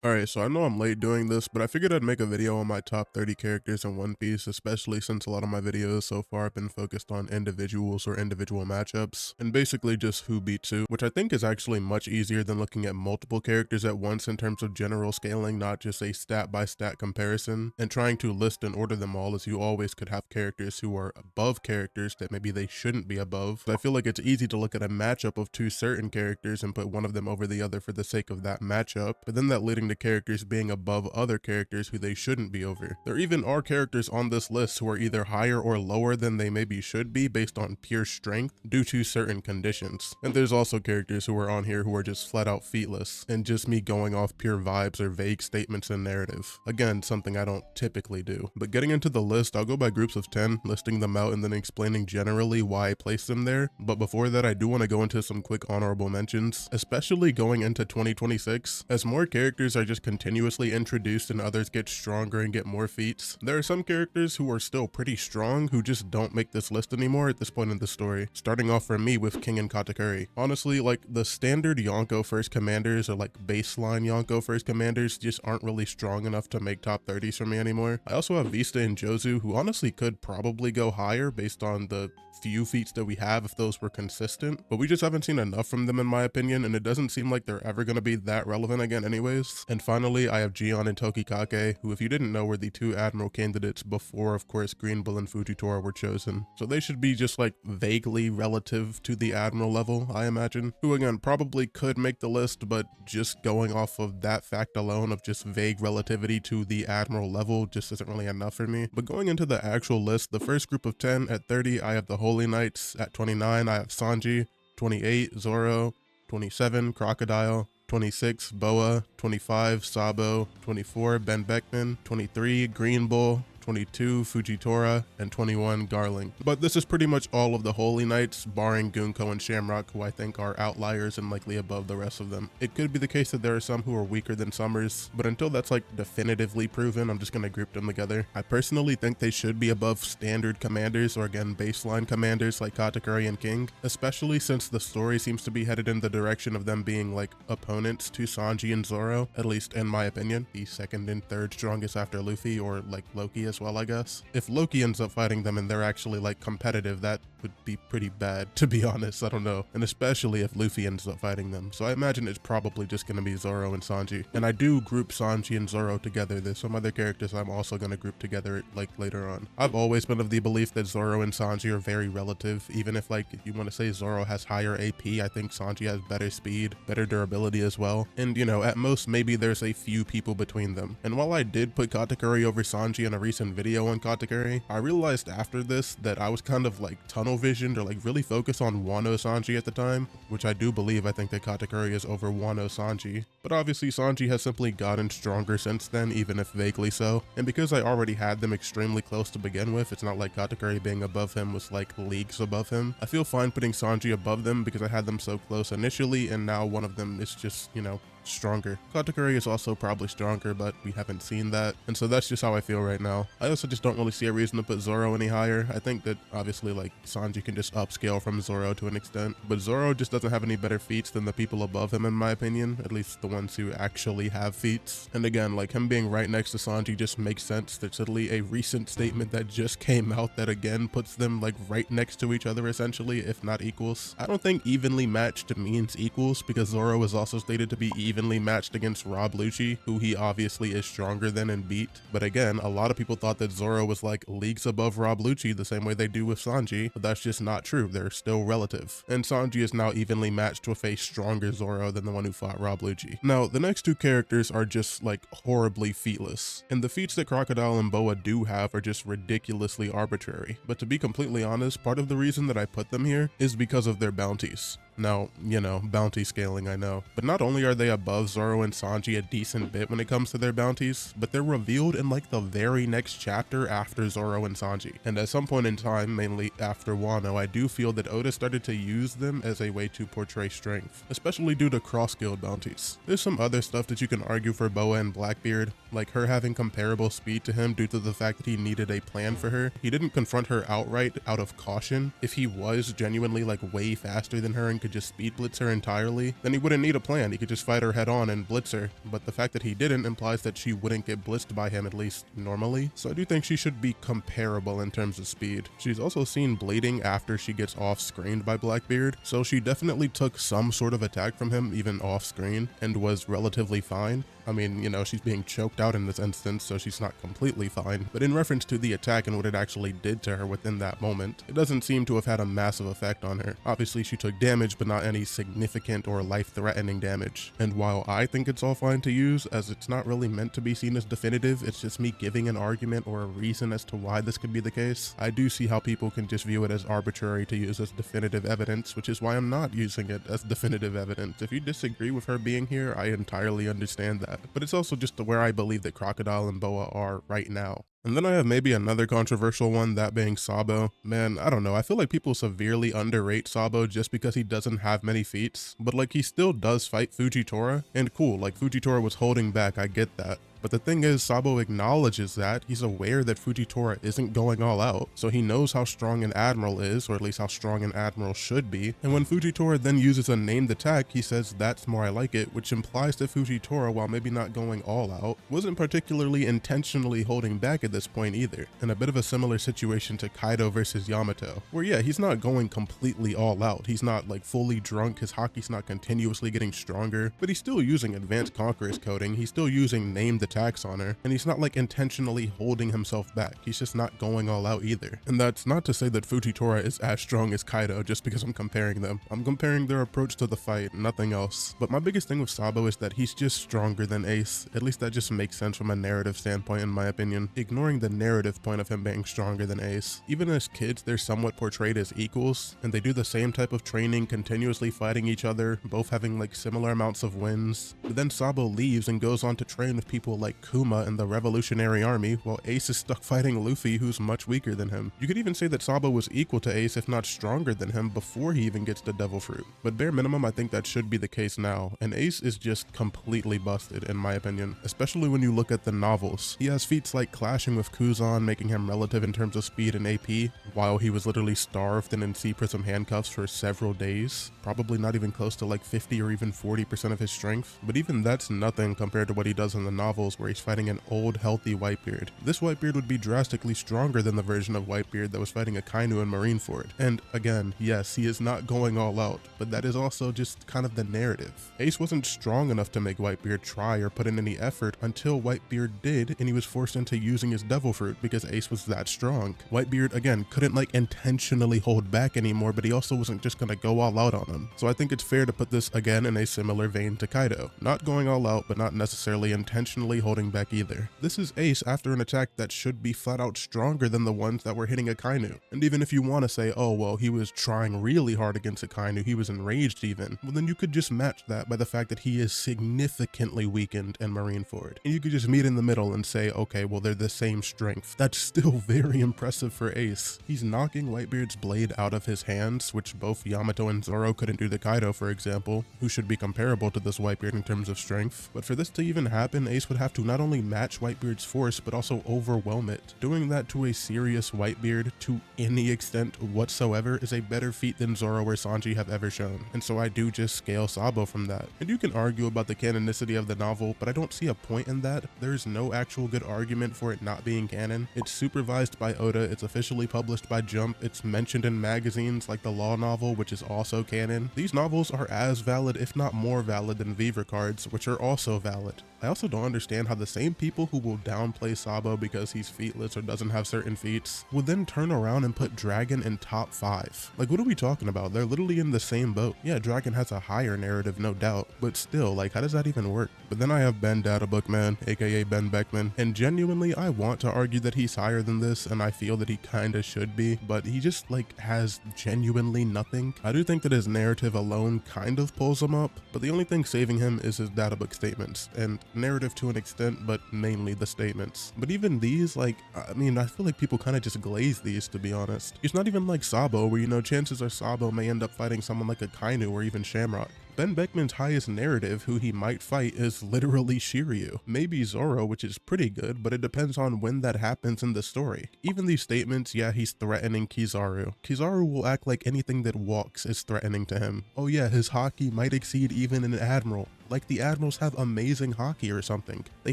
Alright, so I know I'm late doing this, but I figured I'd make a video on my top 30 characters in One Piece, especially since a lot of my videos so far have been focused on individuals or individual matchups, and basically just who beats who, which I think is actually much easier than looking at multiple characters at once in terms of general scaling, not just a stat-by-stat comparison, and trying to list and order them all, as you always could have characters who are above characters that maybe they shouldn't be above. But I feel like it's easy to look at a matchup of two certain characters and put one of them over the other for the sake of that matchup, but then that leading to characters being above other characters who they shouldn't be over. There even are characters on this list who are either higher or lower than they maybe should be based on pure strength due to certain conditions. And there's also characters who are on here who are just flat out featless, and just me going off pure vibes or vague statements and narrative. Again, something I don't typically do. But getting into the list, I'll go by groups of 10, listing them out and then explaining generally why I placed them there. But before that, I do want to go into some quick honorable mentions, especially going into 2026, as more characters are just continuously introduced and others get stronger and get more feats. There are some characters who are still pretty strong who just don't make this list anymore at this point in the story, starting off for me with King and Katakuri. Honestly, like the standard Yonko first commanders or like baseline Yonko first commanders just aren't really strong enough to make top 30s for me anymore. I also have Vista and Jozu, who honestly could probably go higher based on the few feats that we have if those were consistent, but we just haven't seen enough from them in my opinion, and it doesn't seem like they're ever going to be that relevant again anyways. And finally, I have Gion and Tokikake, who if you didn't know were the two Admiral candidates before of course Green Bull and Fujitora were chosen. So they should be just like vaguely relative to the Admiral level, I imagine, who again probably could make the list, but just going off of that fact alone of just vague relativity to the Admiral level just isn't really enough for me. But going into the actual list, the first group of 10 at 30, I have the Holy Knights. At 29, I have Sanji. 28, Zoro. 27, Crocodile. 26, Boa. 25, Sabo. 24, Ben Beckman. 23, Green Bull. 22, Fujitora, and 21, Garling. But this is pretty much all of the Holy Knights, barring Goonko and Shamrock, who I think are outliers and likely above the rest of them. It could be the case that there are some who are weaker than Summers, but until that's like definitively proven, I'm just gonna group them together. I personally think they should be above standard commanders, or again, baseline commanders like Katakuri and King, especially since the story seems to be headed in the direction of them being like opponents to Sanji and Zoro, at least in my opinion, the second and third strongest after Luffy, or like Loki as well, I guess. If Loki ends up fighting them and they're actually like competitive, that would be pretty bad, to be honest. I don't know. And especially if Luffy ends up fighting them. So I imagine it's probably just gonna be Zoro and Sanji. And I do group Sanji and Zoro together. There's some other characters I'm also gonna group together like later on. I've always been of the belief that Zoro and Sanji are very relative, even if like if you want to say Zoro has higher AP, I think Sanji has better speed, better durability as well. And you know, at most maybe there's a few people between them. And while I did put Katakuri over Sanji in a recent video on Katakuri, I realized after this that I was kind of like tunnel visioned or like really focused on Wano Sanji at the time, which I do believe. I think that Katakuri is over Wano Sanji, but obviously Sanji has simply gotten stronger since then, even if vaguely so, and because I already had them extremely close to begin with, it's not like Katakuri being above him was like leagues above him. I feel fine putting Sanji above them because I had them so close initially, and now one of them is just, you know, stronger. Katakuri is also probably stronger, but we haven't seen that, and so that's just how I feel right now. I also just don't really see a reason to put Zoro any higher. I think that obviously like Sanji can just upscale from Zoro to an extent, but Zoro just doesn't have any better feats than the people above him in my opinion, at least the ones who actually have feats. And again, like him being right next to Sanji just makes sense. There's literally a recent statement that just came out that again puts them like right next to each other essentially, if not equals. I don't think evenly matched means equals, because Zoro is also stated to be evenly matched against Rob Lucci, who he obviously is stronger than and beat. But again, a lot of people thought that Zoro was like leagues above Rob Lucci the same way they do with Sanji, but that's just not true. They're still relative. And Sanji is now evenly matched with a stronger Zoro than the one who fought Rob Lucci. Now, the next two characters are just like horribly featless, and the feats that Crocodile and Boa do have are just ridiculously arbitrary. But to be completely honest, part of the reason that I put them here is because of their bounties. Now, you know, bounty scaling, I know. But not only are they above Zoro and Sanji a decent bit when it comes to their bounties, but they're revealed in like the very next chapter after Zoro and Sanji. And at some point in time, mainly after Wano, I do feel that Oda started to use them as a way to portray strength, especially due to cross-guild bounties. There's some other stuff that you can argue for Boa and Blackbeard, like her having comparable speed to him due to the fact that he needed a plan for her. He didn't confront her outright out of caution. If he was genuinely like way faster than her and could could just speed blitz her entirely, then he wouldn't need a plan. He could just fight her head on and blitz her. But the fact that he didn't implies that she wouldn't get blitzed by him, at least normally. So I do think she should be comparable in terms of speed. She's also seen bleeding after she gets off-screened by Blackbeard, so she definitely took some sort of attack from him, even off-screen, and was relatively fine. I mean, you know, she's being choked out in this instance, so she's not completely fine. But in reference to the attack and what it actually did to her within that moment, it doesn't seem to have had a massive effect on her. Obviously, she took damage, but not any significant or life-threatening damage. And while I think it's all fine to use, as it's not really meant to be seen as definitive, it's just me giving an argument or a reason as to why this could be the case, I do see how people can just view it as arbitrary to use as definitive evidence, which is why I'm not using it as definitive evidence. If you disagree with her being here, I entirely understand that. But it's also just where I believe that Crocodile and Boa are right now. And then I have maybe another controversial one, that being Sabo. Man, I don't know, I feel like people severely underrate Sabo just because he doesn't have many feats, but like he still does fight Fujitora, and cool, like Fujitora was holding back, I get that. But the thing is, Sabo acknowledges that. He's aware that Fujitora isn't going all out, so he knows how strong an Admiral is, or at least how strong an Admiral should be. And when Fujitora then uses a named attack, he says that's more I like it, which implies that Fujitora, while maybe not going all out, wasn't particularly intentionally holding back at this point either. And a bit of a similar situation to Kaido versus Yamato, where yeah, he's not going completely all out. He's not like fully drunk, his haki's not continuously getting stronger, but he's still using Advanced Conqueror's coding, he's still using named attacks on her, and he's not like intentionally holding himself back. He's just not going all out either. And that's not to say that Fujitora is as strong as Kaido just because I'm comparing them. I'm comparing their approach to the fight, nothing else. But my biggest thing with Sabo is that he's just stronger than Ace. At least that just makes sense from a narrative standpoint in my opinion. Ignoring the narrative point of him being stronger than Ace. Even as kids, they're somewhat portrayed as equals, and they do the same type of training, continuously fighting each other, both having like similar amounts of wins. But then Sabo leaves and goes on to train with people like Kuma and the Revolutionary Army, while Ace is stuck fighting Luffy, who's much weaker than him. You could even say that Sabo was equal to Ace, if not stronger than him, before he even gets to Devil Fruit. But bare minimum, I think that should be the case now, and Ace is just completely busted in my opinion, especially when you look at the novels. He has feats like clashing with Kuzon, making him relative in terms of speed and AP, while he was literally starved and in Sea Prism handcuffs for several days, probably not even close to like 50 or even 40% of his strength. But even that's nothing compared to what he does in the novels, where he's fighting an old healthy Whitebeard. This Whitebeard would be drastically stronger than the version of Whitebeard that was fighting Akainu in Marineford. And again, yes, he is not going all out, but that is also just kind of the narrative. Ace wasn't strong enough to make Whitebeard try or put in any effort until Whitebeard did, and he was forced into using his Devil Fruit because Ace was that strong. Whitebeard, again, couldn't like intentionally hold back anymore, but he also wasn't just gonna go all out on him. So I think it's fair to put this again in a similar vein to Kaido. Not going all out, but not necessarily intentionally holding back either. This is Ace after an attack that should be flat out stronger than the ones that were hitting Akainu. And even if you want to say, oh well, he was trying really hard against Akainu, he was enraged even, well then you could just match that by the fact that he is significantly weakened in Marineford. And you could just meet in the middle and say, okay, well they're the same strength. That's still very impressive for Ace. He's knocking Whitebeard's blade out of his hands, which both Yamato and Zoro couldn't do to Kaido, for example, who should be comparable to this Whitebeard in terms of strength. But for this to even happen, Ace would have to not only match Whitebeard's force, but also overwhelm it. Doing that to a serious Whitebeard to any extent whatsoever is a better feat than Zoro or Sanji have ever shown. And so I do just scale Sabo from that. And you can argue about the canonicity of the novel, but I don't see a point in that. There is no actual good argument for it not being canon. It's supervised by Oda, it's officially published by Jump, it's mentioned in magazines like the Law novel, which is also canon. These novels are as valid, if not more valid, than Viva cards, which are also valid. I also don't understand how the same people who will downplay Sabo because he's featless or doesn't have certain feats will then turn around and put Dragon in top 5. Like, what are we talking about? They're literally in the same boat. Yeah, Dragon has a higher narrative, no doubt, but still, like, how does that even work? But then I have Ben Databookman, aka Ben Beckman, and genuinely I want to argue that he's higher than this, and I feel that he kinda should be, but he just like has genuinely nothing. I do think that his narrative alone kind of pulls him up, but the only thing saving him is his databook statements, and narrative to an extent, but mainly the statements. But even these, like, I mean, I feel like people kind of just glaze these, to be honest. It's not even like Sabo, where, you know, chances are Sabo may end up fighting someone like Akainu or even Shamrock. Ben Beckman's highest narrative who he might fight is literally Shiryu. Maybe Zoro, which is pretty good, but it depends on when that happens in the story. Even these statements, yeah, he's threatening Kizaru. Kizaru will act like anything that walks is threatening to him. Oh yeah, his haki might exceed even an Admiral. Like the Admirals have amazing haki or something. They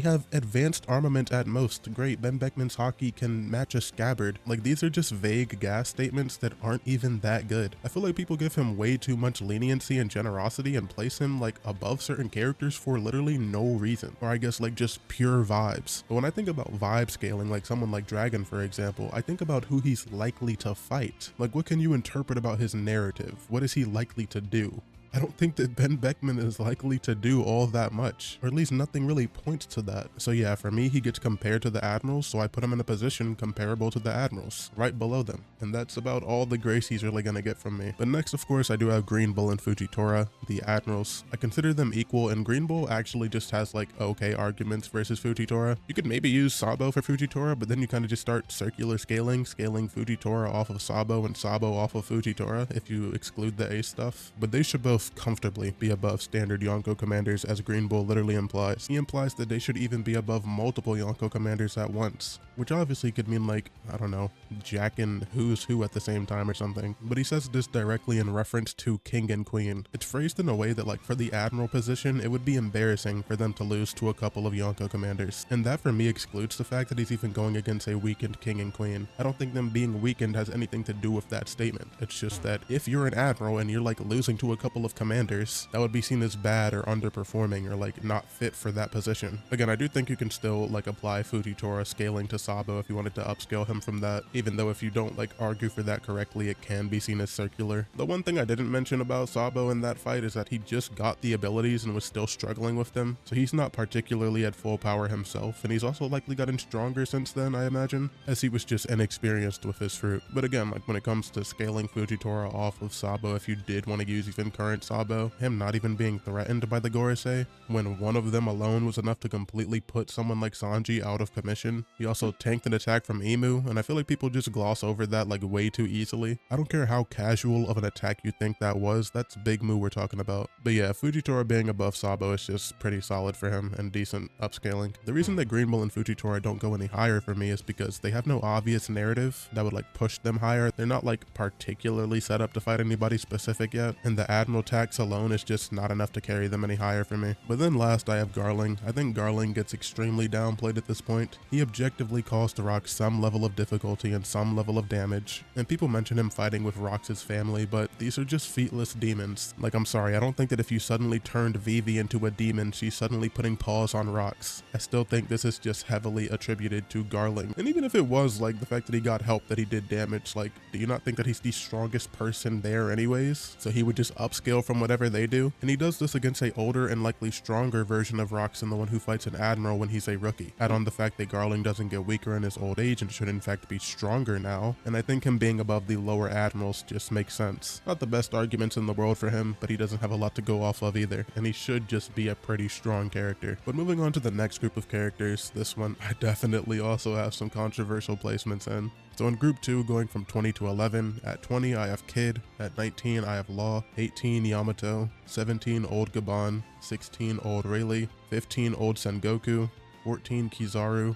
have advanced armament at most. Great, Ben Beckman's haki can match a scabbard. Like these are just vague gas statements that aren't even that good. I feel like people give him way too much leniency and generosity and place him like above certain characters for literally no reason. Or I guess like just pure vibes. But when I think about vibe scaling, like someone like Dragon for example, I think about who he's likely to fight. Like what can you interpret about his narrative? What is he likely to do? I don't think that Ben Beckman is likely to do all that much, or at least nothing really points to that. So yeah, for me, he gets compared to the Admirals, so I put him in a position comparable to the Admirals, right below them. And that's about all the grace he's really gonna get from me. But next, of course, I do have Green Bull and Fujitora, the Admirals. I consider them equal, and Green Bull actually just has like okay arguments versus Fujitora. You could maybe use Sabo for Fujitora, but then you kind of just start circular scaling Fujitora off of Sabo and Sabo off of Fujitora if you exclude the ace stuff. But they should both comfortably be above standard Yonko commanders, as Green Bull literally implies. He implies that they should even be above multiple Yonko commanders at once, which obviously could mean like, I don't know, Jack and who's who at the same time or something. But he says this directly in reference to King and Queen. It's phrased in a way that like for the Admiral position, it would be embarrassing for them to lose to a couple of Yonko commanders. And that for me excludes the fact that he's even going against a weakened King and Queen. I don't think them being weakened has anything to do with that statement. It's just that if you're an Admiral and you're like losing to a couple of commanders, that would be seen as bad or underperforming or like not fit for that position. Again, I do think you can still like apply Fujitora scaling to Sabo if you wanted to upscale him from that, even though if you don't like argue for that correctly, it can be seen as circular. The one thing I didn't mention about Sabo in that fight is that he just got the abilities and was still struggling with them, so he's not particularly at full power himself, and he's also likely gotten stronger since then, I imagine, as he was just inexperienced with his fruit. But again, like when it comes to scaling Fujitora off of Sabo, if you did want to use even current Sabo, him not even being threatened by the Gorosei, when one of them alone was enough to completely put someone like Sanji out of commission. He also tanked an attack from Imu, and I feel like people just gloss over that like way too easily. I don't care how casual of an attack you think that was, that's Big Moo we're talking about. But yeah, Fujitora being above Sabo is just pretty solid for him and decent upscaling. The reason that Green Bull and Fujitora don't go any higher for me is because they have no obvious narrative that would like push them higher. They're not like particularly set up to fight anybody specific yet, and the Admiral tax alone is just not enough to carry them any higher for me. But then last I have Garling. I think Garling gets extremely downplayed at this point. He objectively caused Rock some level of difficulty and some level of damage, and people mention him fighting with Rox's family, but these are just featless demons. Like, I'm sorry, I don't think that if you suddenly turned Vivi into a demon, she's suddenly putting paws on rocks. I still think this is just heavily attributed to Garling. And even if it was like the fact that he got help, that he did damage, like, do you not think that he's the strongest person there anyways? So he would just upscale from whatever they do? And he does this against a older and likely stronger version of Rox than the one who fights an Admiral when he's a rookie. Add on the fact that Garling doesn't get weaker in his old age and should in fact be stronger now, and I think him being above the lower Admirals just makes sense. Not the best arguments in the world for him, but he doesn't have a lot to go off of either, and he should just be a pretty strong character. But moving on to the next group of characters, this one I definitely also have some controversial placements in. So in group 2, going from 20 to 11, at 20 I have Kid, at 19 I have Law, 18 Yamato, 17 Old Gaban, 16 Old Rayleigh, 15 Old Sengoku, 14 Kizaru,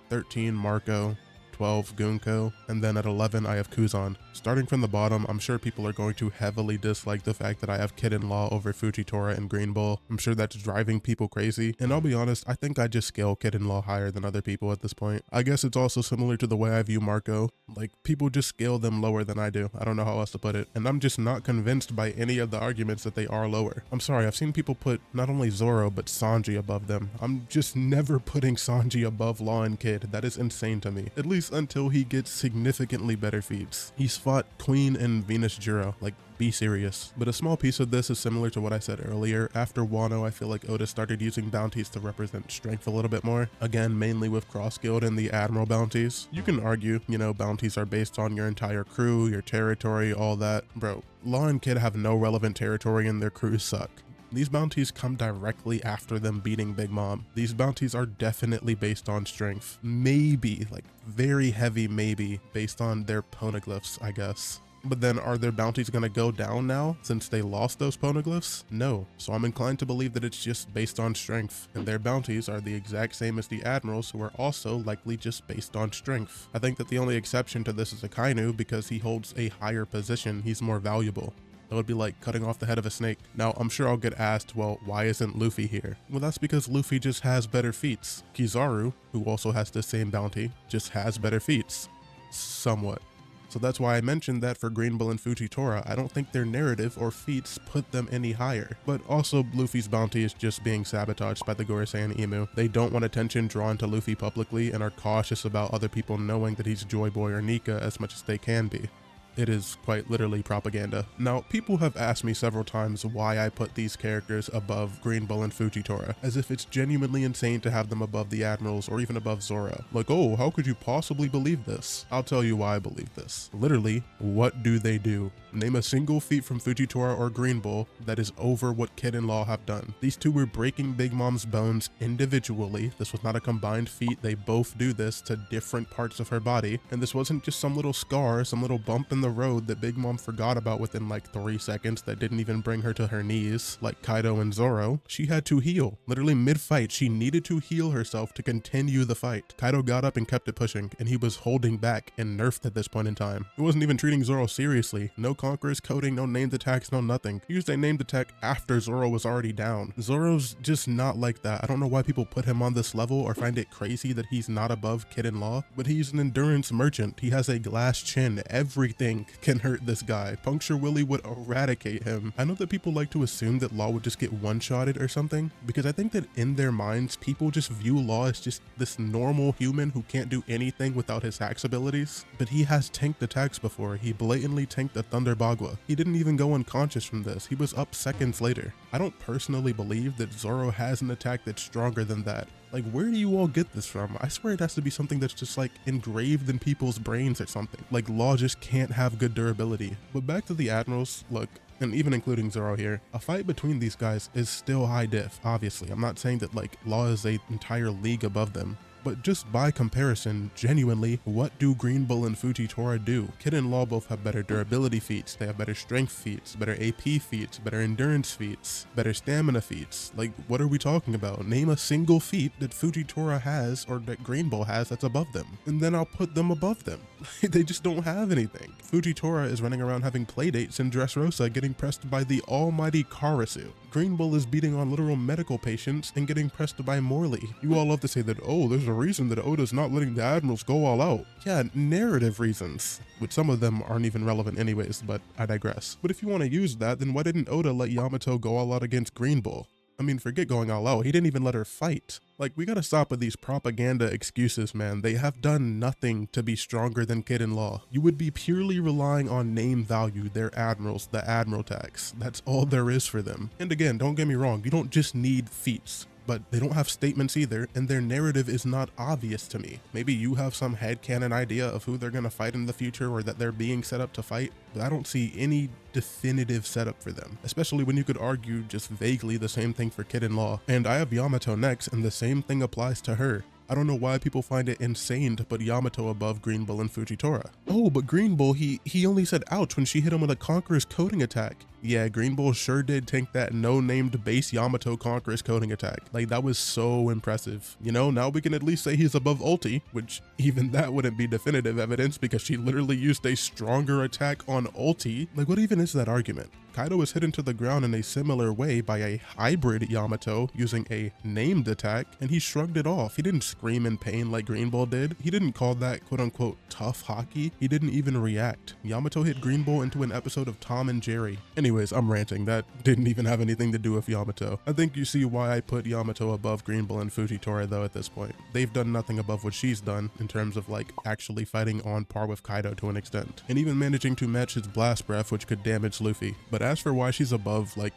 13 Marco, 12 Goonko, and then at 11 I have Kuzon. Starting from the bottom, I'm sure people are going to heavily dislike the fact that I have Kid and Law over Fujitora and Green Bull. I'm sure that's driving people crazy, and I'll be honest, I think I just scale Kid and Law higher than other people at this point. I guess it's also similar to the way I view Marco. Like, people just scale them lower than I do. I don't know how else to put it, and I'm just not convinced by any of the arguments that they are lower. I'm sorry, I've seen people put not only Zoro but Sanji above them. I'm just never putting Sanji above Law and Kid. That is insane to me, at least until he gets significantly better feats. He's fought Queen and Venus Juro, like, be serious. But a small piece of this is similar to what I said earlier. After Wano, I feel like Oda started using bounties to represent strength a little bit more. Again, mainly with Cross Guild and the Admiral bounties. You can argue, you know, bounties are based on your entire crew, your territory, all that. Bro, Law and Kid have no relevant territory and their crews suck. These bounties come directly after them beating Big Mom. These bounties are definitely based on strength. Maybe, like very heavy maybe, based on their poneglyphs, I guess. But then are their bounties gonna go down now since they lost those poneglyphs? No. So I'm inclined to believe that it's just based on strength, and their bounties are the exact same as the Admirals, who are also likely just based on strength. I think that the only exception to this is Akainu because he holds a higher position, he's more valuable. That would be like cutting off the head of a snake. Now, I'm sure I'll get asked, well, why isn't Luffy here? Well, that's because Luffy just has better feats. Kizaru, who also has the same bounty, just has better feats. Somewhat. So that's why I mentioned that for Green Bull and Fujitora, I don't think their narrative or feats put them any higher. But also, Luffy's bounty is just being sabotaged by the Gorosei and Emu. They don't want attention drawn to Luffy publicly and are cautious about other people knowing that he's Joy Boy or Nika as much as they can be. It is quite literally propaganda. Now, people have asked me several times why I put these characters above Green Bull and Fujitora, as if it's genuinely insane to have them above the Admirals or even above Zoro. Like, oh, how could you possibly believe this? I'll tell you why I believe this. Literally, what do they do? Name a single feat from Fujitora or Green Bull that is over what Kid and Law have done. These two were breaking Big Mom's bones individually. This was not a combined feat. They both do this to different parts of her body. And this wasn't just some little scar, some little bump in the road that Big Mom forgot about within like 3 seconds that didn't even bring her to her knees, like Kaido and Zoro. She had to heal. Literally mid-fight, she needed to heal herself to continue the fight. Kaido got up and kept it pushing, and he was holding back and nerfed at this point in time. He wasn't even treating Zoro seriously. No Conqueror's coding, no named attacks, no nothing. He used a named attack after Zoro was already down. Zoro's just not like that. I don't know why people put him on this level or find it crazy that he's not above Kid and Law, but he's an endurance merchant. He has a glass chin. Everything can hurt this guy. Puncture Willie would eradicate him. I know that people like to assume that Law would just get one-shotted or something, because I think that in their minds, people just view Law as just this normal human who can't do anything without his hacks abilities. But he has tanked attacks before. He blatantly tanked the Thunder Bagua. He didn't even go unconscious from this. He was up seconds later. I don't personally believe that Zoro has an attack that's stronger than that. Like, where do you all get this from? I swear it has to be something that's just like engraved in people's brains or something. Like, Law just can't have good durability. But back to the Admirals, look, and even including Zoro here, a fight between these guys is still high diff, obviously. I'm not saying that like Law is an entire league above them. But just by comparison, genuinely, what do Green Bull and Fujitora do? Kid and Law both have better durability feats, they have better strength feats, better AP feats, better endurance feats, better stamina feats. Like, what are we talking about? Name a single feat that Fujitora has or that Green Bull has that's above them, and then I'll put them above them. They just don't have anything. Fujitora is running around having playdates in Dressrosa getting pressed by the almighty Karasu. Green Bull is beating on literal medical patients and getting pressed by Morley. You all love to say that, oh, there's a reason that Oda's not letting the Admirals go all out. Yeah, narrative reasons, which some of them aren't even relevant anyways, but I digress. But if you want to use that, then why didn't Oda let Yamato go all out against Green Bull? I mean, forget going all out, he didn't even let her fight. Like, we gotta stop with these propaganda excuses, man. They have done nothing to be stronger than Kid and Law. You would be purely relying on name value, their Admirals, the Admiral tax. That's all there is for them. And again, don't get me wrong, you don't just need feats, but they don't have statements either, and their narrative is not obvious to me. Maybe you have some headcanon idea of who they're gonna fight in the future or that they're being set up to fight, but I don't see any definitive setup for them, especially when you could argue just vaguely the same thing for Kid and Law. And I have Yamato next, and the same thing applies to her. I don't know why people find it insane to put Yamato above Green Bull and Fujitora. Oh, but Green Bull, he only said ouch when she hit him with a Conqueror's coding attack. Yeah, Green Bull sure did tank that no-named base Yamato Conqueror's coding attack. Like, that was so impressive. You know, now we can at least say he's above ulti, which even that wouldn't be definitive evidence because she literally used a stronger attack on ulti. Like, what even is that argument? Kaido was hit into the ground in a similar way by a hybrid Yamato using a named attack, and he shrugged it off. He didn't scream in pain like Green Bull did. He didn't call that quote-unquote tough hockey. He didn't even react. Yamato hit Green Bull into an episode of Tom and Jerry. Anyways, I'm ranting. That didn't even have anything to do with Yamato. I think you see why I put Yamato above Green Bull and Fujitora though at this point. They've done nothing above what she's done in terms of like actually fighting on par with Kaido to an extent, and even managing to match his blast breath, which could damage Luffy. But as for why she's above like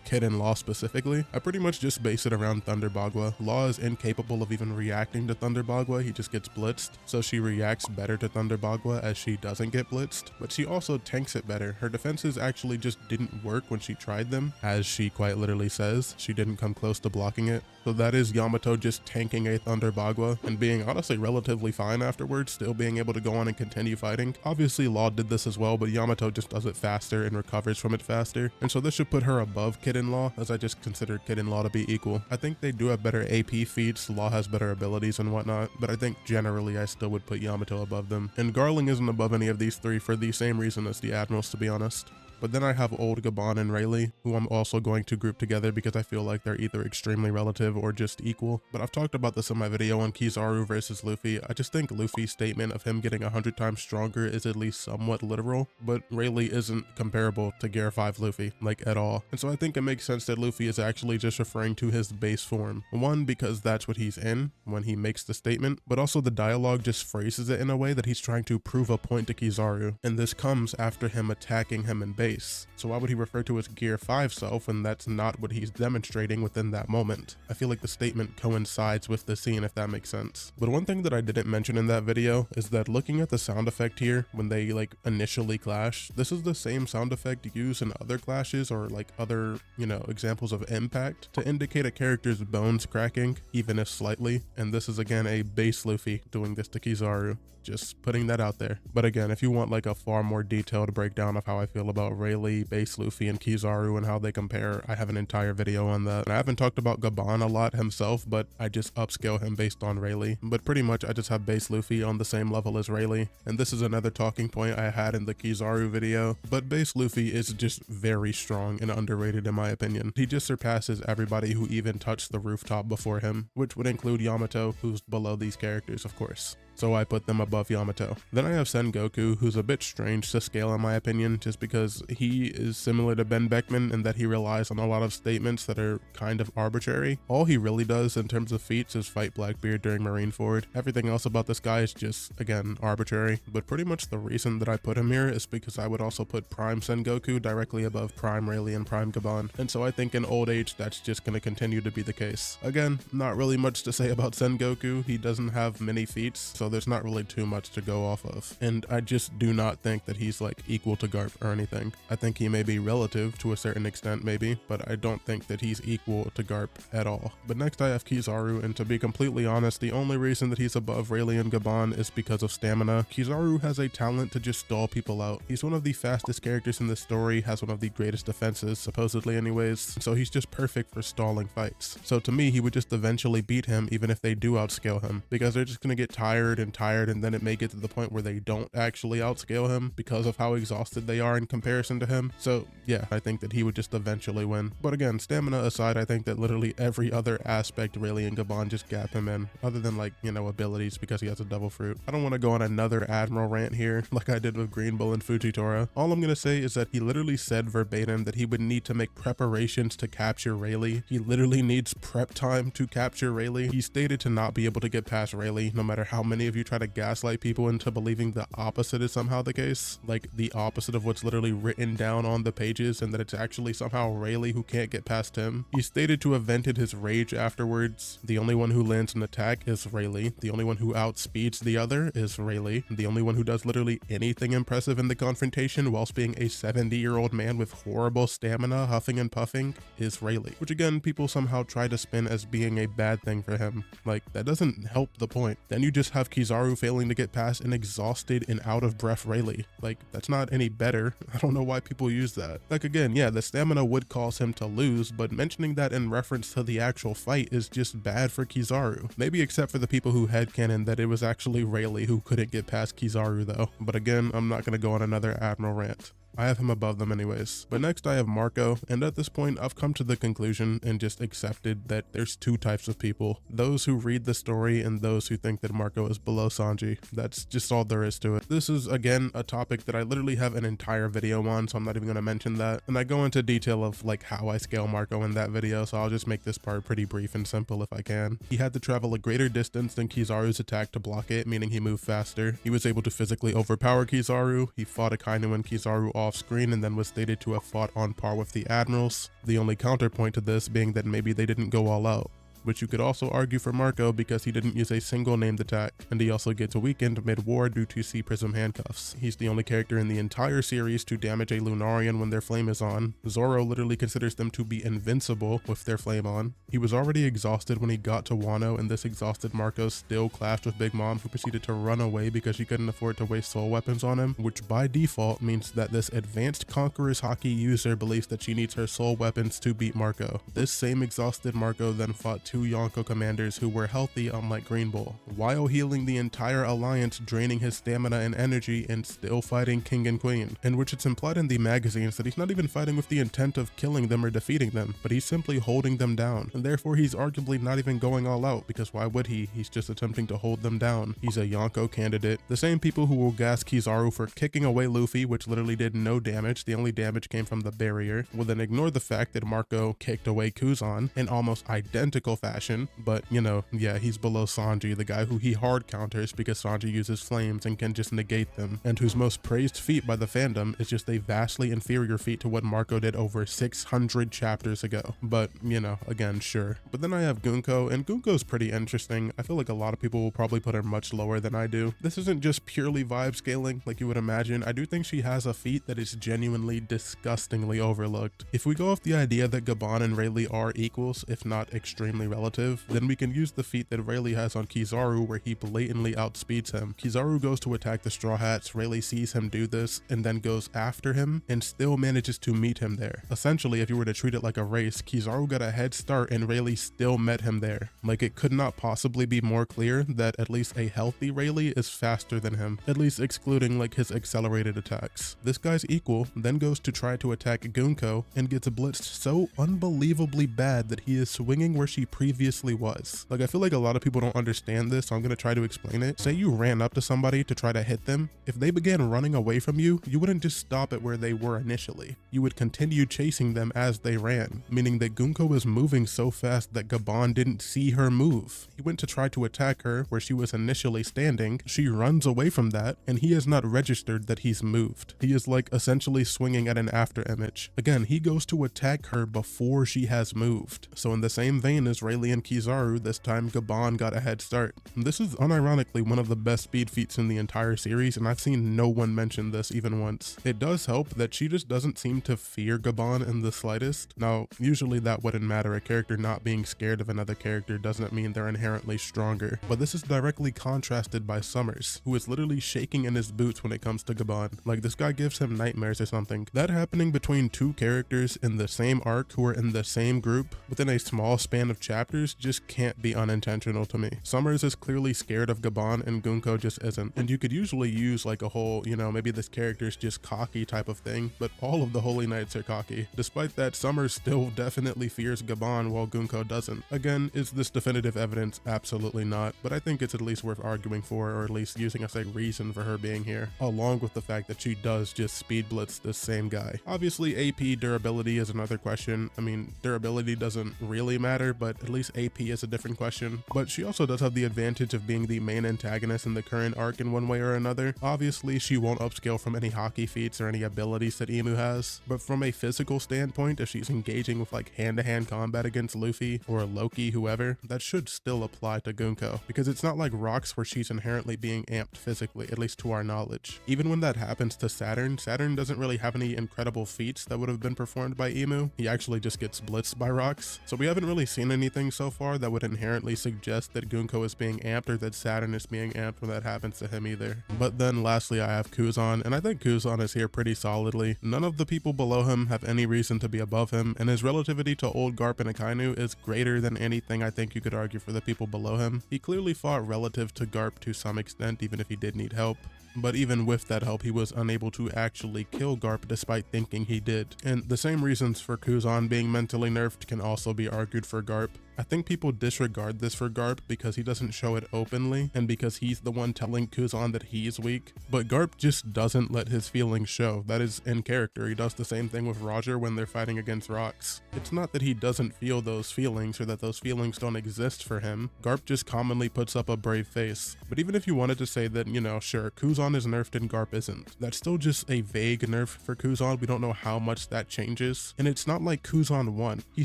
Kid and Law specifically, I pretty much just base it around Thunder Bagua. Law is incapable of even reacting to Thunder Bagua, he just gets blitzed, so she reacts better to Thunder Bagua as she doesn't get blitzed, but she also tanks it better. Her defenses actually just didn't work when she tried them, as she quite literally says. She didn't come close to blocking it. So that is Yamato just tanking a Thunder Bagua and being honestly relatively fine afterwards, still being able to go on and continue fighting. Obviously Law did this as well, but Yamato just does it faster and recovers from it faster, and so this should put her above Kid and Law, as I just consider Kid and Law to be equal. I think they do have better AP feats, Law has better abilities and whatnot, but I think generally I still would put Yamato above them. And Garling isn't above any of these three for the same reason as the Admirals, to be honest. But then I have old Gaban and Rayleigh, who I'm also going to group together because I feel like they're either extremely relative or just equal. But I've talked about this in my video on Kizaru versus Luffy. I just think Luffy's statement of him getting 100 times stronger is at least somewhat literal, but Rayleigh isn't comparable to Gear 5 Luffy, like at all. And so I think it makes sense that Luffy is actually just referring to his base form. One, because that's what he's in when he makes the statement, but also the dialogue just phrases it in a way that he's trying to prove a point to Kizaru, and this comes after him attacking him in base. So why would he refer to his Gear 5 self when that's not what he's demonstrating within that moment? I feel like the statement coincides with the scene, if that makes sense. But one thing that I didn't mention in that video is that looking at the sound effect here when they initially clash, this is the same sound effect used in other clashes or other, examples of impact to indicate a character's bones cracking, even if slightly. And this is again a base Luffy doing this to Kizaru. Just putting that out there. But again, if you want a far more detailed breakdown of how I feel about Rayleigh, base Luffy, and Kizaru and how they compare, I have an entire video on that. And I haven't talked about Gaban a lot himself, but I just upscale him based on Rayleigh. But pretty much I just have base Luffy on the same level as Rayleigh. And this is another talking point I had in the Kizaru video. But base Luffy is just very strong and underrated in my opinion. He just surpasses everybody who even touched the rooftop before him, which would include Yamato, who's below these characters, of course. So I put them above Yamato. Then I have Sengoku, who's a bit strange to scale in my opinion, just because he is similar to Ben Beckman in that he relies on a lot of statements that are kind of arbitrary. All he really does in terms of feats is fight Blackbeard during Marineford. Everything else about this guy is just, again, arbitrary. But pretty much the reason that I put him here is because I would also put Prime Sengoku directly above Prime Rayleigh and Prime Gaban. And so I think in old age, that's just going to continue to be the case. Again, not really much to say about Sengoku. He doesn't have many feats, so there's not really too much to go off of. And I just do not think that he's equal to Garp or anything. I think he may be relative to a certain extent maybe, but I don't think that he's equal to Garp at all. But next I have Kizaru, and to be completely honest, the only reason that he's above Rayleigh and Gaban is because of stamina. Kizaru has a talent to just stall people out. He's one of the fastest characters in this story, has one of the greatest defenses, supposedly anyways, so he's just perfect for stalling fights. So to me, he would just eventually beat him even if they do outscale him, because they're just gonna get tired, and then it may get to the point where they don't actually outscale him because of how exhausted they are in comparison to him. So yeah, I think that he would just eventually win. But again, stamina aside, I think that literally every other aspect Rayleigh and Gaban just gap him in, other than abilities, because he has a devil fruit. I don't want to go on another Admiral rant here like I did with Green Bull and Fujitora. All I'm gonna say is that he literally said verbatim that he would need to make preparations to capture Rayleigh. He literally needs prep time to capture Rayleigh. He stated to not be able to get past Rayleigh, no matter how many of you try to gaslight people into believing the opposite is somehow the case, the opposite of what's literally written down on the pages, and that it's actually somehow Rayleigh who can't get past him. He stated to have vented his rage afterwards. The only one who lands an attack is Rayleigh. The only one who outspeeds the other is Rayleigh. The only one who does literally anything impressive in the confrontation whilst being a 70-year-old man with horrible stamina, huffing and puffing, is Rayleigh, which again people somehow try to spin as being a bad thing for him. That doesn't help the point. Then you just have Kizaru failing to get past an exhausted and out of breath Rayleigh. That's not any better. I don't know why people use that. Again, yeah, the stamina would cause him to lose, but mentioning that in reference to the actual fight is just bad for Kizaru. Maybe except for the people who headcanon that it was actually Rayleigh who couldn't get past Kizaru though. But again, I'm not gonna go on another Admiral rant. I have him above them anyways. But next I have Marco, and at this point I've come to the conclusion and just accepted that there's two types of people. Those who read the story and those who think that Marco is below Sanji. That's just all there is to it. This is again a topic that I literally have an entire video on, so I'm not even going to mention that. And I go into detail of how I scale Marco in that video, so I'll just make this part pretty brief and simple if I can. He had to travel a greater distance than Kizaru's attack to block it, meaning he moved faster. He was able to physically overpower Kizaru. He fought Akainu and Kizaru off off screen and then was stated to have fought on par with the Admirals. The only counterpoint to this being that maybe they didn't go all out, which you could also argue for Marco because he didn't use a single named attack, and he also gets weakened mid-war due to Sea Prism handcuffs. He's the only character in the entire series to damage a Lunarian when their flame is on. Zoro literally considers them to be invincible with their flame on. He was already exhausted when he got to Wano, and this exhausted Marco still clashed with Big Mom, who proceeded to run away because she couldn't afford to waste soul weapons on him, which by default means that this advanced Conqueror's Haki user believes that she needs her soul weapons to beat Marco. This same exhausted Marco then fought 2 Yonko commanders who were healthy unlike Green Bull, while healing the entire alliance, draining his stamina and energy, and still fighting King and Queen, in which it's implied in the magazines that he's not even fighting with the intent of killing them or defeating them, but he's simply holding them down, and therefore he's arguably not even going all out, because why would he? He's just attempting to hold them down. He's a Yonko candidate. The same people who will gas Kizaru for kicking away Luffy, which literally did no damage, the only damage came from the barrier, will then ignore the fact that Marco kicked away Kuzon in almost identical fashion, but you know, yeah, he's below Sanji, the guy who he hard counters because Sanji uses flames and can just negate them, and whose most praised feat by the fandom is just a vastly inferior feat to what Marco did over 600 chapters ago. But you know, again, sure. But then I have Goonko, and Goonko's pretty interesting. I feel like a lot of people will probably put her much lower than I do. This isn't just purely vibe scaling like you would imagine. I do think she has a feat that is genuinely disgustingly overlooked. If we go off the idea that Gaban and Rayleigh are equals, if not extremely relative, then we can use the feat that Rayleigh has on Kizaru where he blatantly outspeeds him. Kizaru goes to attack the Straw Hats, Rayleigh sees him do this and then goes after him and still manages to meet him there. Essentially, if you were to treat it like a race, Kizaru got a head start and Rayleigh still met him there. Like, it could not possibly be more clear that at least a healthy Rayleigh is faster than him, at least excluding like his accelerated attacks. This guy's equal, then goes to try to attack Goonko and gets blitzed so unbelievably bad that he is swinging where she previously was. Like, I feel like a lot of people don't understand this, so I'm gonna try to explain it. Say you ran up to somebody to try to hit them. If they began running away from you, you wouldn't just stop at where they were initially. You would continue chasing them as they ran, meaning that Goonko was moving so fast that Gaban didn't see her move. He went to try to attack her where she was initially standing. She runs away from that, and he has not registered that he's moved. He is like essentially swinging at an after image. Again, he goes to attack her before she has moved. So in the same vein as Rayleigh and Kizaru, this time Gaban got a head start. This is unironically one of the best speed feats in the entire series, and I've seen no one mention this even once. It does help that she just doesn't seem to fear Gaban in the slightest. Now, usually that wouldn't matter. A character not being scared of another character doesn't mean they're inherently stronger, but this is directly contrasted by Summers, who is literally shaking in his boots when it comes to Gaban. Like, this guy gives him nightmares or something. That happening between 2 characters in the same arc who are in the same group within a small span of chapters just can't be unintentional to me. Summers is clearly scared of Gaban and Goonko just isn't. And you could usually use like a whole, you know, maybe this character's just cocky type of thing, but all of the Holy Knights are cocky. Despite that, Summers still definitely fears Gaban while Goonko doesn't. Again, is this definitive evidence? Absolutely not, but I think it's at least worth arguing for, or at least using as a reason for her being here, along with the fact that she does just speed blitz this same guy. Obviously, AP durability is another question. I mean, durability doesn't really matter, but at least AP is a different question. But she also does have the advantage of being the main antagonist in the current arc in one way or another. Obviously, she won't upscale from any hockey feats or any abilities that Imu has, but from a physical standpoint, if she's engaging with like hand-to-hand combat against Luffy or Loki, whoever, that should still apply to Goonko, because it's not like Rocks where she's inherently being amped physically, at least to our knowledge. Even when that happens to Saturn doesn't really have any incredible feats that would have been performed by Imu. He actually just gets blitzed by Rocks. So we haven't really seen anything so far that would inherently suggest that Goonko is being amped or that Saturn is being amped when that happens to him either. But then lastly, I have Kuzon, and I think Kuzon is here pretty solidly. None of the people below him have any reason to be above him, and his relativity to old Garp and Akainu is greater than anything I think you could argue for the people below him. He clearly fought relative to Garp to some extent, even if he did need help. But even with that help, he was unable to actually kill Garp despite thinking he did. And the same reasons for Kuzon being mentally nerfed can also be argued for Garp. I think people disregard this for Garp because he doesn't show it openly and because he's the one telling Kuzon that he's weak, but Garp just doesn't let his feelings show. That is in character. He does the same thing with Roger when they're fighting against rocks. It's not that he doesn't feel those feelings or that those feelings don't exist for him. Garp just commonly puts up a brave face. But even if you wanted to say that, you know, sure, Kuzon is nerfed and Garp isn't, that's still just a vague nerf for Kuzon. We don't know how much that changes. And it's not like Kuzon won. He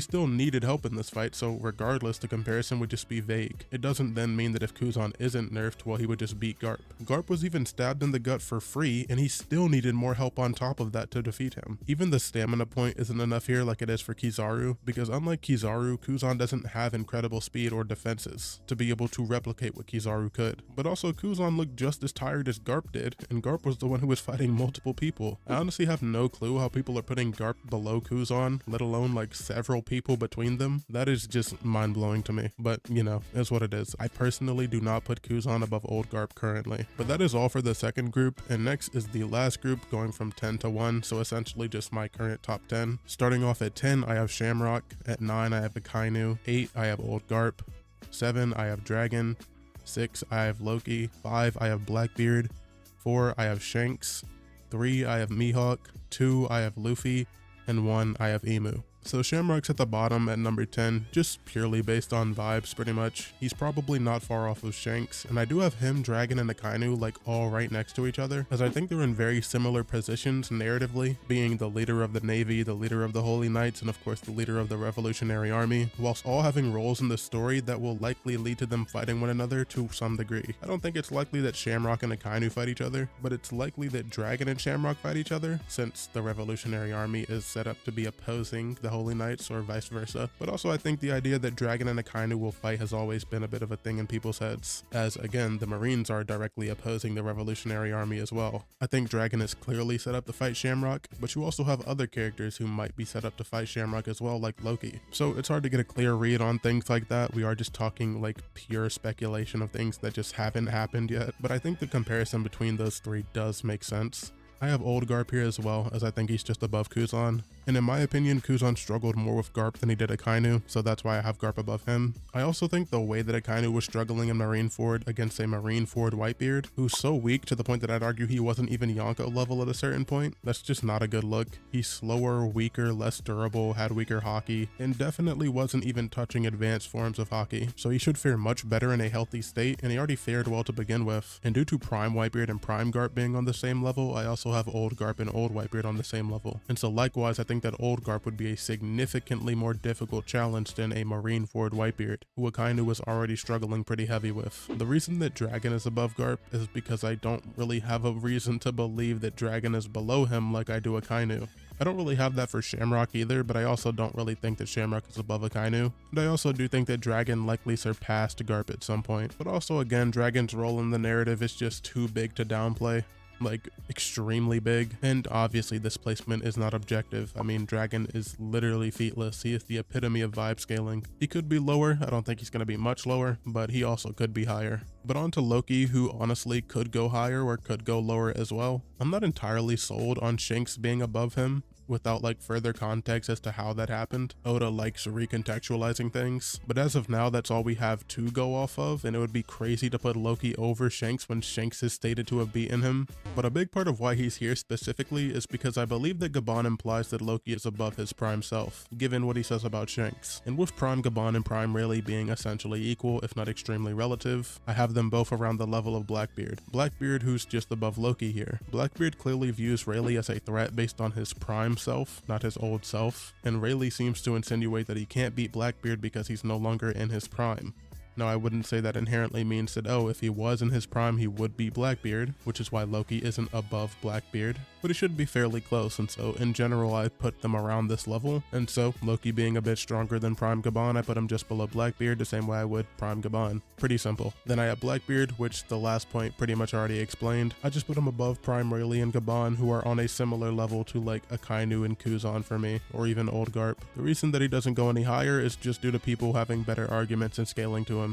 still needed help in this fight, so regardless, the comparison would just be vague. It doesn't then mean that if Kuzon isn't nerfed, well, he would just beat Garp. Garp was even stabbed in the gut for free, and he still needed more help on top of that to defeat him. Even the stamina point isn't enough here like it is for Kizaru, because unlike Kizaru, Kuzon doesn't have incredible speed or defenses to be able to replicate what Kizaru could. But also, Kuzon looked just as tired as Garp did, and Garp was the one who was fighting multiple people. I honestly have no clue how people are putting Garp below Kuzon, let alone like several people between them. That is just mind-blowing to me, but you know, is what it is. I personally do not put Kuzon above old Garp currently. But that is all for the second group, and next is the last group going from 10 to 1, so essentially just my current top 10. Starting off at 10, I have Shamrock. At 9, I have Akainu. 8, I have old Garp. 7, I have Dragon. 6, I have Loki. 5, I have Blackbeard. 4, I have Shanks. 3, I have Mihawk. 2, I have Luffy. And 1, I have Emu. So Shamrock's at the bottom at number 10, just purely based on vibes pretty much. He's probably not far off of Shanks, and I do have him, Dragon, and Akainu like all right next to each other, as I think they're in very similar positions narratively, being the leader of the Navy, the leader of the Holy Knights, and of course the leader of the Revolutionary Army, whilst all having roles in the story that will likely lead to them fighting one another to some degree. I don't think it's likely that Shamrock and Akainu fight each other, but it's likely that Dragon and Shamrock fight each other, since the Revolutionary Army is set up to be opposing the Holy Knights or vice versa. But also I think the idea that Dragon and Akainu will fight has always been a bit of a thing in people's heads, as again the Marines are directly opposing the Revolutionary Army as well. I think Dragon is clearly set up to fight Shamrock, but you also have other characters who might be set up to fight Shamrock as well, like Loki. So it's hard to get a clear read on things like that. We are just talking like pure speculation of things that just haven't happened yet, but I think the comparison between those three does make sense. I have old Garp here as well, as I think he's just above Kuzon. And in my opinion, Kuzon struggled more with Garp than he did Akainu, so that's why I have Garp above him. I also think the way that Akainu was struggling in Marineford against a Marineford Whitebeard, who's so weak to the point that I'd argue he wasn't even Yonko level at a certain point, that's just not a good look. He's slower, weaker, less durable, had weaker hockey, and definitely wasn't even touching advanced forms of hockey. So he should fare much better in a healthy state, and he already fared well to begin with. And due to Prime Whitebeard and Prime Garp being on the same level, I also have old Garp and old Whitebeard on the same level. And so likewise, I think that old Garp would be a significantly more difficult challenge than a Marineford Whitebeard, who Akainu was already struggling pretty heavy with. The reason that Dragon is above Garp is because I don't really have a reason to believe that Dragon is below him like I do Akainu. I don't really have that for Shamrock either, but I also don't really think that Shamrock is above Akainu. And I also do think that Dragon likely surpassed Garp at some point. But also again, Dragon's role in the narrative is just too big to downplay. Like extremely big, and obviously this placement is not objective. I mean, Dragon is literally featless. He is the epitome of vibe scaling. He could be lower. I don't think he's going to be much lower, but he also could be higher. But on to Loki, who honestly could go higher or could go lower as well. I'm not entirely sold on Shanks being above him without like further context as to how that happened. Oda likes recontextualizing things, but as of now that's all we have to go off of, and it would be crazy to put Loki over Shanks when Shanks is stated to have beaten him. But a big part of why he's here specifically is because I believe that Gaban implies that Loki is above his prime self, given what he says about Shanks. And with Prime Gaban and Prime Rayleigh being essentially equal, if not extremely relative, I have them both around the level of Blackbeard. Blackbeard, who's just above Loki here. Blackbeard clearly views Rayleigh as a threat based on his prime self, not his old self, and Rayleigh seems to insinuate that he can't beat Blackbeard because he's no longer in his prime. Now, I wouldn't say that inherently means that, oh, if he was in his prime, he would beat Blackbeard, which is why Loki isn't above Blackbeard, but he should be fairly close, and so in general, I put them around this level. And so, Loki being a bit stronger than Prime Gaban, I put him just below Blackbeard, the same way I would Prime Gaban. Pretty simple. Then I have Blackbeard, which the last point pretty much already explained. I just put him above Prime Rayleigh and Gaban, who are on a similar level to like Akainu and Kuzon for me, or even Old Garp. The reason that he doesn't go any higher is just due to people having better arguments and scaling to him.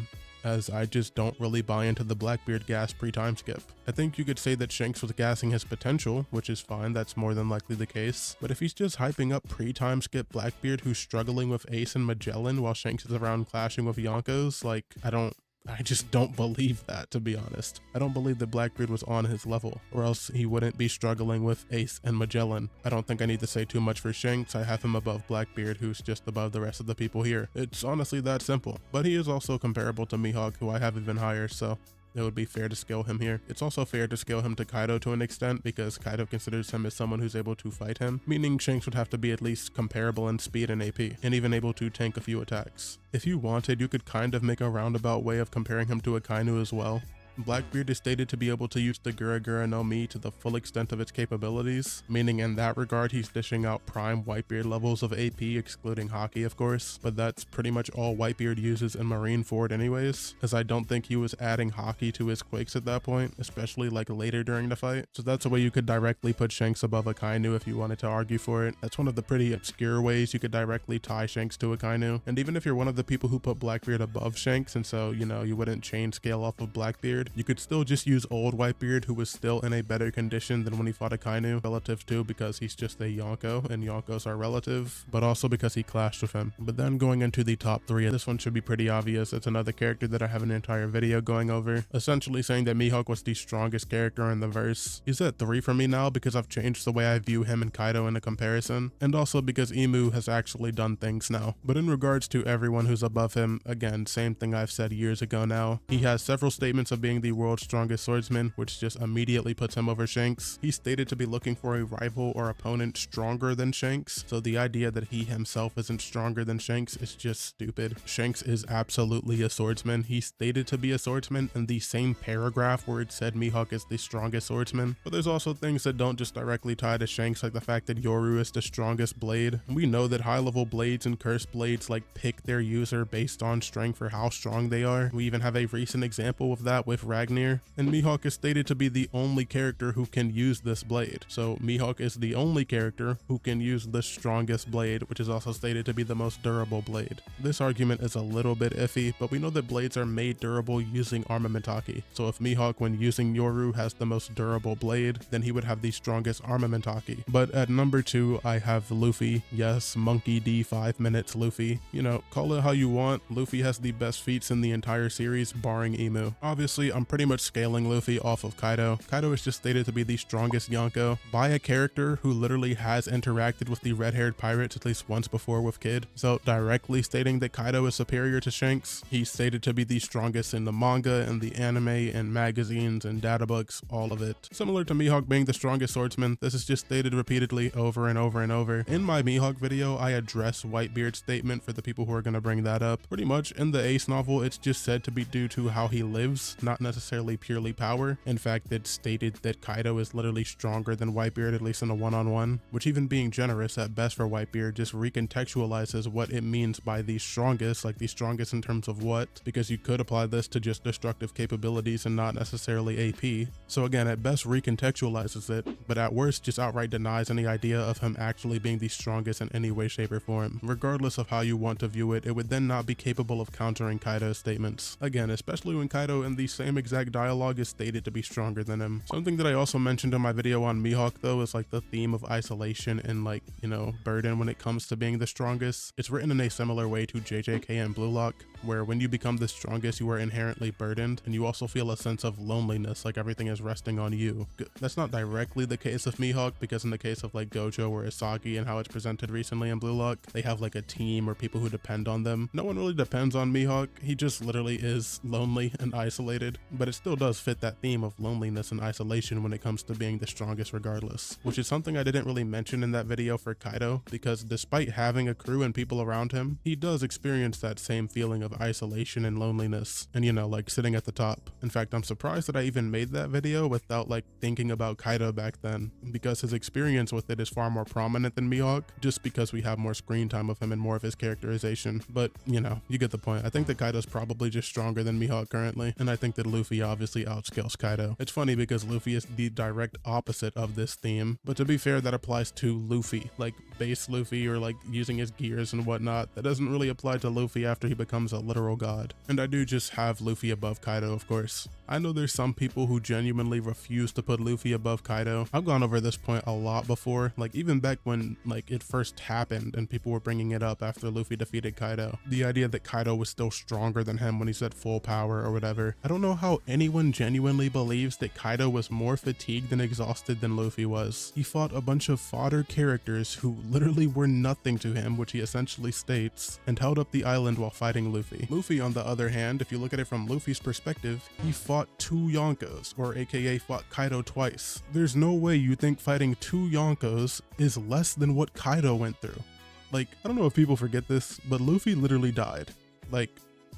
as I just don't really buy into the Blackbeard gas pre-time skip. I think you could say that Shanks was gassing his potential, which is fine, that's more than likely the case, but if he's just hyping up pre-time skip Blackbeard who's struggling with Ace and Magellan while Shanks is around clashing with Yonkos, like, I just don't believe that, to be honest. I don't believe that Blackbeard was on his level, or else he wouldn't be struggling with Ace and Magellan. I don't think I need to say too much for Shanks. I have him above Blackbeard, who's just above the rest of the people here. It's honestly that simple. But he is also comparable to Mihawk, who I have even higher, so it would be fair to scale him here. It's also fair to scale him to Kaido to an extent, because Kaido considers him as someone who's able to fight him, meaning Shanks would have to be at least comparable in speed and AP, and even able to tank a few attacks. If you wanted, you could kind of make a roundabout way of comparing him to Akainu as well. Blackbeard is stated to be able to use the Gura Gura no Mi to the full extent of its capabilities, meaning in that regard he's dishing out prime Whitebeard levels of AP, excluding Haki of course, but that's pretty much all Whitebeard uses in Marineford anyways, as I don't think he was adding Haki to his Quakes at that point, especially like later during the fight. So that's a way you could directly put Shanks above Akainu if you wanted to argue for it. That's one of the pretty obscure ways you could directly tie Shanks to Akainu, and even if you're one of the people who put Blackbeard above Shanks, and so, you know, you wouldn't chain scale off of Blackbeard, you could still just use old Whitebeard, who was still in a better condition than when he fought Akainu, relative to because he's just a Yonko, and Yonkos are relative, but also because he clashed with him. But then going into the top 3, this one should be pretty obvious. It's another character that I have an entire video going over, essentially saying that Mihawk was the strongest character in the verse. He's at 3 for me now because I've changed the way I view him and Kaido in a comparison, and also because Imu has actually done things now. But in regards to everyone who's above him, again, same thing I've said years ago now. He has several statements of being the world's strongest swordsman, which just immediately puts him over Shanks. He's stated to be looking for a rival or opponent stronger than Shanks, so the idea that he himself isn't stronger than Shanks is just stupid. Shanks is absolutely a swordsman. He's stated to be a swordsman in the same paragraph where it said Mihawk is the strongest swordsman, but there's also things that don't just directly tie to Shanks, like the fact that Yoru is the strongest blade. We know that high-level blades and cursed blades like pick their user based on strength for how strong they are. We even have a recent example of that with Ragnar, and Mihawk is stated to be the only character who can use this blade. So Mihawk is the only character who can use the strongest blade, which is also stated to be the most durable blade. This argument is a little bit iffy, but we know that blades are made durable using armamentaki. So if Mihawk, when using Yoru, has the most durable blade, then he would have the strongest armamentaki. But at number 2, I have Luffy. Yes, Monkey D 5 minutes Luffy. You know, call it how you want. Luffy has the best feats in the entire series, barring Imu. Obviously, I'm pretty much scaling Luffy off of Kaido. Kaido is just stated to be the strongest Yonko by a character who literally has interacted with the red-haired pirates at least once before with Kid. So directly stating that Kaido is superior to Shanks, he's stated to be the strongest in the manga and the anime and magazines and data books, all of it. Similar to Mihawk being the strongest swordsman, this is just stated repeatedly over and over and over. In my Mihawk video, I address Whitebeard's statement for the people who are going to bring that up. Pretty much in the Ace novel, it's just said to be due to how he lives, not necessarily purely power. In fact, it's stated that Kaido is literally stronger than Whitebeard, at least in a one-on-one, which, even being generous at best for Whitebeard, just recontextualizes what it means by the strongest, like the strongest in terms of what, because you could apply this to just destructive capabilities and not necessarily AP. So again, at best recontextualizes it, but at worst just outright denies any idea of him actually being the strongest in any way, shape, or form. Regardless of how you want to view it, it would then not be capable of countering Kaido's statements. Again, especially when Kaido in the same exact dialogue is stated to be stronger than him. Something that I also mentioned in my video on Mihawk though is like the theme of isolation and, like, you know, burden when it comes to being the strongest. It's written in a similar way to JJK and Blue Lock, where when you become the strongest you are inherently burdened, and you also feel a sense of loneliness, like everything is resting on you. That's not directly the case of Mihawk, because in the case of like Gojo or Isagi and how it's presented recently in Blue Lock, they have like a team or people who depend on them. No one really depends on Mihawk, he just literally is lonely and isolated, but it still does fit that theme of loneliness and isolation when it comes to being the strongest regardless, which is something I didn't really mention in that video for Kaido, because despite having a crew and people around him, he does experience that same feeling of isolation and loneliness, and, you know, like sitting at the top. In fact, I'm surprised that I even made that video without like thinking about Kaido back then, because his experience with it is far more prominent than Mihawk, just because we have more screen time of him and more of his characterization. But, you know, you get the point. I think that Kaido's probably just stronger than Mihawk currently, and I think this that Luffy obviously outscales Kaido. It's funny because Luffy is the direct opposite of this theme, but to be fair, that applies to Luffy, like base Luffy or like using his gears and whatnot. That doesn't really apply to Luffy after he becomes a literal god. And I do just have Luffy above Kaido, of course. I know there's some people who genuinely refuse to put Luffy above Kaido. I've gone over this point a lot before, like even back when like it first happened and people were bringing it up after Luffy defeated Kaido. The idea that Kaido was still stronger than him when he's at full power or whatever. I don't know how anyone genuinely believes that Kaido was more fatigued and exhausted than Luffy was. He fought a bunch of fodder characters who literally were nothing to him, which he essentially states, and held up the island while fighting Luffy. Luffy, on the other hand, if you look at it from Luffy's perspective, he fought 2 Yonkos, or aka fought Kaido twice. There's no way you think fighting 2 Yonkos is less than what Kaido went through. Like, I don't know if people forget this, but Luffy literally died. Like,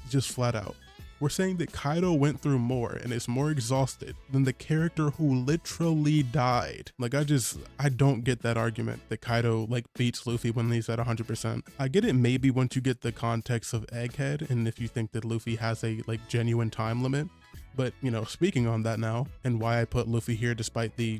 just flat out. We're saying that Kaido went through more and is more exhausted than the character who literally died. Like, I don't get that argument that Kaido like beats Luffy when he's at 100%. I get it maybe once you get the context of Egghead and if you think that Luffy has a like genuine time limit. But, you know, speaking on that now and why I put Luffy here despite the,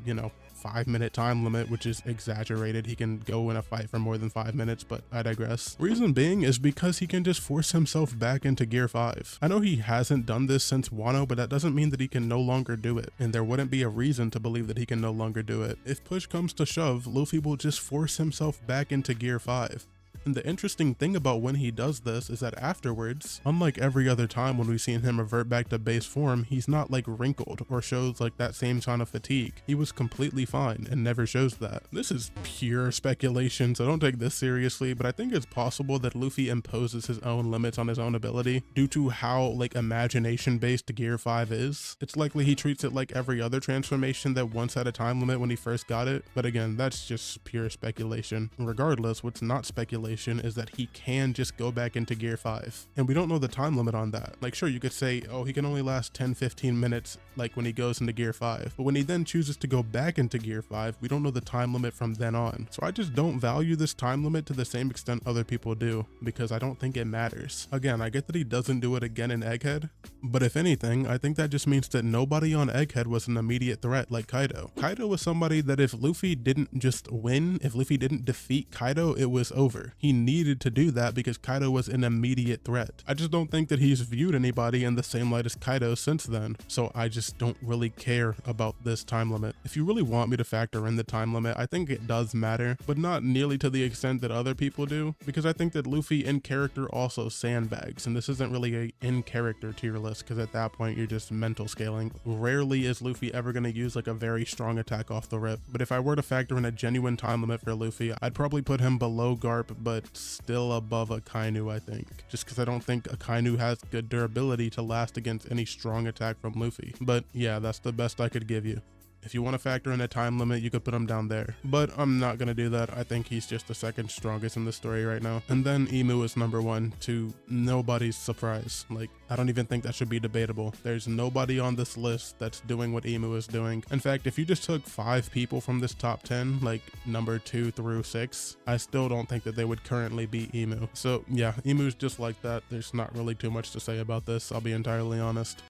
5-minute time limit, which is exaggerated. He can go in a fight for more than 5 minutes, but I digress. Reason being is because he can just force himself back into Gear 5. I know he hasn't done this since Wano, but that doesn't mean that he can no longer do it, and there wouldn't be a reason to believe that he can no longer do it. If push comes to shove, Luffy will just force himself back into Gear 5. And the interesting thing about when he does this is that afterwards, unlike every other time when we've seen him revert back to base form, he's not like wrinkled or shows like that same kind of fatigue. He was completely fine and never shows that. This is pure speculation, so don't take this seriously, but I think it's possible that Luffy imposes his own limits on his own ability due to how like imagination based Gear 5 is. It's likely he treats it like every other transformation that once had a time limit when he first got it, but again, that's just pure speculation. Regardless, what's not speculation is that he can just go back into Gear 5. And we don't know the time limit on that. Like sure, you could say, oh, he can only last 10-15 minutes like when he goes into Gear 5. But when he then chooses to go back into Gear 5, we don't know the time limit from then on. So I just don't value this time limit to the same extent other people do, because I don't think it matters. Again, I get that he doesn't do it again in Egghead, but if anything, I think that just means that nobody on Egghead was an immediate threat like Kaido. Kaido was somebody that if Luffy didn't just win, if Luffy didn't defeat Kaido, it was over. He needed to do that because Kaido was an immediate threat. I just don't think that he's viewed anybody in the same light as Kaido since then, so I just don't really care about this time limit. If you really want me to factor in the time limit, I think it does matter, but not nearly to the extent that other people do, because I think that Luffy in character also sandbags, and this isn't really a in character tier list, because at that point you're just mental scaling. Rarely is Luffy ever going to use like a very strong attack off the rip, but if I were to factor in a genuine time limit for Luffy, I'd probably put him below Garp, but still above Akainu, I think, just because I don't think Akainu has good durability to last against any strong attack from Luffy. But yeah, that's the best I could give you. If you want to factor in a time limit, you could put him down there, but I'm not going to do that. I think he's just the second strongest in the story right now. And then Imu is number 1 to nobody's surprise. Like, I don't even think that should be debatable. There's nobody on this list that's doing what Imu is doing. In fact, if you just took 5 people from this top 10, like number 2 through 6, I still don't think that they would currently beat Imu. So yeah, Imu's just like that. There's not really too much to say about this, I'll be entirely honest.